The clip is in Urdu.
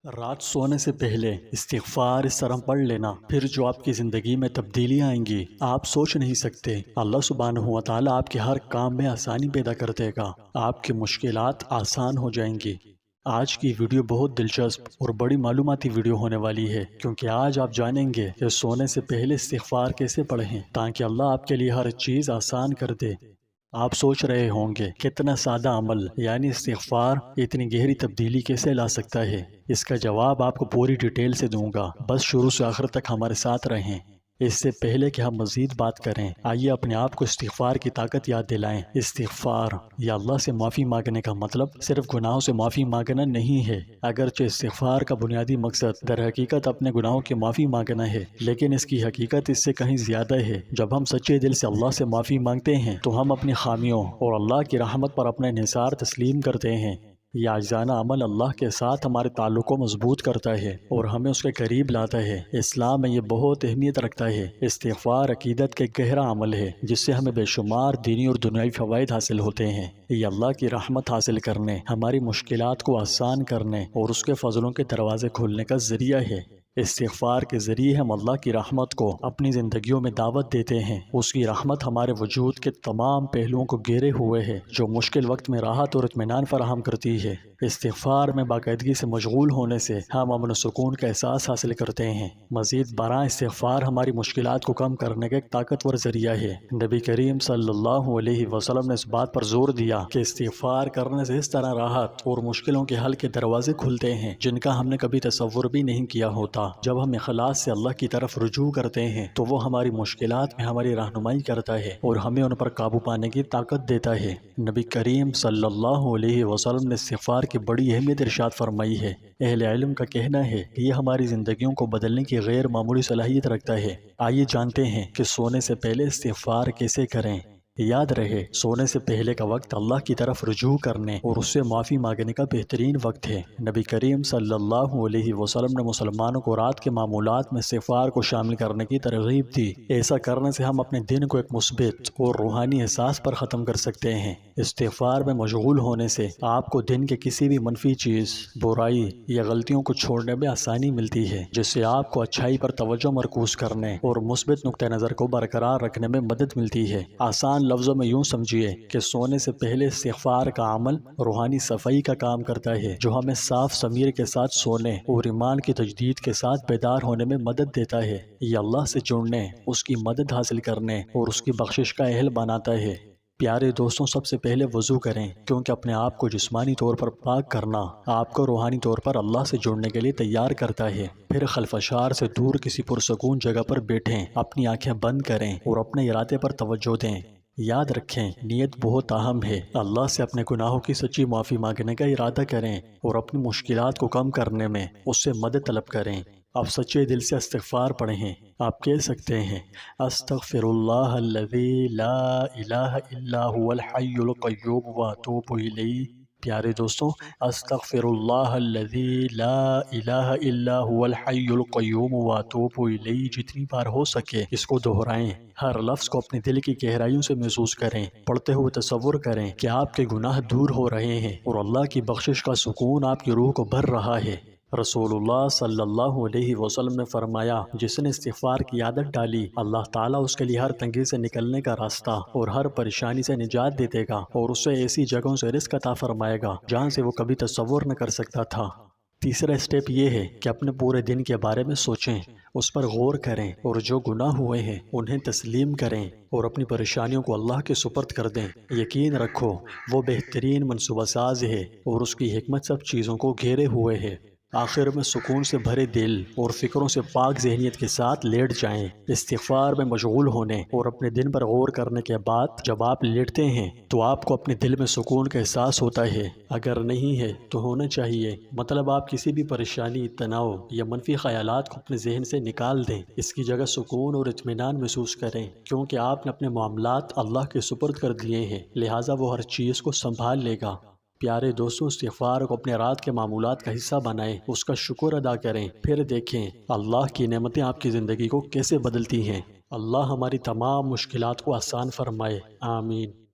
رات سونے سے پہلے استغفار اس طرح پڑھ لینا، پھر جو آپ کی زندگی میں تبدیلیاں آئیں گی آپ سوچ نہیں سکتے۔ اللہ سبحانہ و تعالیٰ آپ کے ہر کام میں آسانی پیدا کر دے گا، آپ کی مشکلات آسان ہو جائیں گی۔ آج کی ویڈیو بہت دلچسپ اور بڑی معلوماتی ویڈیو ہونے والی ہے، کیونکہ آج آپ جانیں گے کہ سونے سے پہلے استغفار کیسے پڑھیں تاکہ اللہ آپ کے لیے ہر چیز آسان کر دے۔ آپ سوچ رہے ہوں گے کتنا سادہ عمل یعنی استغفار اتنی گہری تبدیلی کیسے لا سکتا ہے؟ اس کا جواب آپ کو پوری ڈیٹیل سے دوں گا، بس شروع سے آخر تک ہمارے ساتھ رہیں۔ اس سے پہلے کہ ہم مزید بات کریں، آئیے اپنے آپ کو استغفار کی طاقت یاد دلائیں۔ استغفار یا اللہ سے معافی مانگنے کا مطلب صرف گناہوں سے معافی مانگنا نہیں ہے۔ اگرچہ استغفار کا بنیادی مقصد در حقیقت اپنے گناہوں کی معافی مانگنا ہے، لیکن اس کی حقیقت اس سے کہیں زیادہ ہے۔ جب ہم سچے دل سے اللہ سے معافی مانگتے ہیں تو ہم اپنی خامیوں اور اللہ کی رحمت پر اپنا انحصار تسلیم کرتے ہیں۔ یہ عاجزانہ عمل اللہ کے ساتھ ہمارے تعلق کو مضبوط کرتا ہے اور ہمیں اس کے قریب لاتا ہے۔ اسلام میں یہ بہت اہمیت رکھتا ہے۔ استغفار عقیدت کے گہرا عمل ہے جس سے ہمیں بے شمار دینی اور دنیاوی فوائد حاصل ہوتے ہیں۔ یہ اللہ کی رحمت حاصل کرنے، ہماری مشکلات کو آسان کرنے اور اس کے فضلوں کے دروازے کھولنے کا ذریعہ ہے۔ استغفار کے ذریعے ہم اللہ کی رحمت کو اپنی زندگیوں میں دعوت دیتے ہیں۔ اس کی رحمت ہمارے وجود کے تمام پہلوؤں کو گھیرے ہوئے ہے، جو مشکل وقت میں راحت اور اطمینان فراہم کرتی ہے۔ استغفار میں باقاعدگی سے مشغول ہونے سے ہم امن و سکون کا احساس حاصل کرتے ہیں۔ مزید برآں استغفار ہماری مشکلات کو کم کرنے کا ایک طاقتور ذریعہ ہے۔ نبی کریم صلی اللہ علیہ وسلم نے اس بات پر زور دیا کہ استغفار کرنے سے اس طرح راحت اور مشکلوں کے حل کے دروازے کھلتے ہیں جن کا ہم نے کبھی تصور بھی نہیں کیا ہوتا۔ جب ہم اخلاص سے اللہ کی طرف رجوع کرتے ہیں تو وہ ہماری مشکلات میں ہماری رہنمائی کرتا ہے اور ہمیں ان پر قابو پانے کی طاقت دیتا ہے۔ نبی کریم صلی اللہ علیہ وسلم نے استغفار کی بڑی اہمیت ارشاد فرمائی ہے۔ اہل علم کا کہنا ہے کہ یہ ہماری زندگیوں کو بدلنے کی غیر معمولی صلاحیت رکھتا ہے۔ آئیے جانتے ہیں کہ سونے سے پہلے استغفار کیسے کریں۔ یاد رہے، سونے سے پہلے کا وقت اللہ کی طرف رجوع کرنے اور اس سے معافی مانگنے کا بہترین وقت ہے۔ نبی کریم صلی اللہ علیہ وسلم نے مسلمانوں کو رات کے معمولات میں استغفار کو شامل کرنے کی ترغیب دی۔ ایسا کرنے سے ہم اپنے دن کو ایک مثبت اور روحانی احساس پر ختم کر سکتے ہیں۔ استغفار میں مشغول ہونے سے آپ کو دن کے کسی بھی منفی چیز، برائی یا غلطیوں کو چھوڑنے میں آسانی ملتی ہے، جس سے آپ کو اچھائی پر توجہ مرکوز کرنے اور مثبت نقطہ نظر کو برقرار رکھنے میں مدد ملتی ہے۔ آسان لفظوں میں یوں سمجھیے کہ سونے سے پہلے استغفار کا عمل روحانی صفائی کا کام کرتا ہے، جو ہمیں صاف ضمیر کے ساتھ سونے اور ایمان کی تجدید کے ساتھ بیدار ہونے میں مدد دیتا ہے۔ یہ اللہ سے جڑنے، اس کی مدد حاصل کرنے اور اس کی بخشش کا اہل بناتا ہے۔ پیارے دوستوں، سب سے پہلے وضو کریں، کیونکہ اپنے آپ کو جسمانی طور پر پاک کرنا آپ کو روحانی طور پر اللہ سے جڑنے کے لیے تیار کرتا ہے۔ پھر خلفشار سے دور کسی پرسکون جگہ پر بیٹھیں، اپنی آنکھیں بند کریں اور اپنے ارادے پر توجہ دیں۔ یاد رکھیں، نیت بہت اہم ہے۔ اللہ سے اپنے گناہوں کی سچی معافی مانگنے کا ارادہ کریں اور اپنی مشکلات کو کم کرنے میں اس سے مدد طلب کریں۔ آپ سچے دل سے استغفار پڑھیں۔ آپ کہہ سکتے ہیں، استغفر اللہ الذی لا الہ الا هو الحی القیوم واتوب الیہ۔ پیارے دوستوں، استغفر اللہ الذی لا الہ الا هو الحی القیوم واتوب الیہ جتنی بار ہو سکے اس کو دہرائیں۔ ہر لفظ کو اپنے دل کی گہرائیوں سے محسوس کریں۔ پڑھتے ہوئے تصور کریں کہ آپ کے گناہ دور ہو رہے ہیں اور اللہ کی بخشش کا سکون آپ کی روح کو بھر رہا ہے۔ رسول اللہ صلی اللہ علیہ وسلم نے فرمایا، جس نے استغفار کی عادت ڈالی، اللہ تعالیٰ اس کے لیے ہر تنگی سے نکلنے کا راستہ اور ہر پریشانی سے نجات دے دے گا اور اسے ایسی جگہوں سے رزق عطا فرمائے گا جہاں سے وہ کبھی تصور نہ کر سکتا تھا۔ تیسرا اسٹیپ یہ ہے کہ اپنے پورے دن کے بارے میں سوچیں، اس پر غور کریں اور جو گناہ ہوئے ہیں انہیں تسلیم کریں اور اپنی پریشانیوں کو اللہ کے سپرد کر دیں۔ یقین رکھو، وہ بہترین منصوبہ ساز ہے اور اس کی حکمت سب چیزوں کو گھیرے ہوئے ہے۔ آخر میں سکون سے بھرے دل اور فکروں سے پاک ذہنیت کے ساتھ لیٹ جائیں۔ استغفار میں مشغول ہونے اور اپنے دن پر غور کرنے کے بعد جب آپ لیٹتے ہیں تو آپ کو اپنے دل میں سکون کا احساس ہوتا ہے۔ اگر نہیں ہے تو ہونا چاہیے، مطلب آپ کسی بھی پریشانی، تناؤ یا منفی خیالات کو اپنے ذہن سے نکال دیں۔ اس کی جگہ سکون اور اطمینان محسوس کریں، کیونکہ آپ نے اپنے معاملات اللہ کے سپرد کر دیے ہیں، لہٰذا وہ ہر چیز کو سنبھال لے گا۔ پیارے دوستوں، استغفار کو اپنے رات کے معمولات کا حصہ بنائیں، اس کا شکر ادا کریں، پھر دیکھیں اللہ کی نعمتیں آپ کی زندگی کو کیسے بدلتی ہیں۔ اللہ ہماری تمام مشکلات کو آسان فرمائے، آمین۔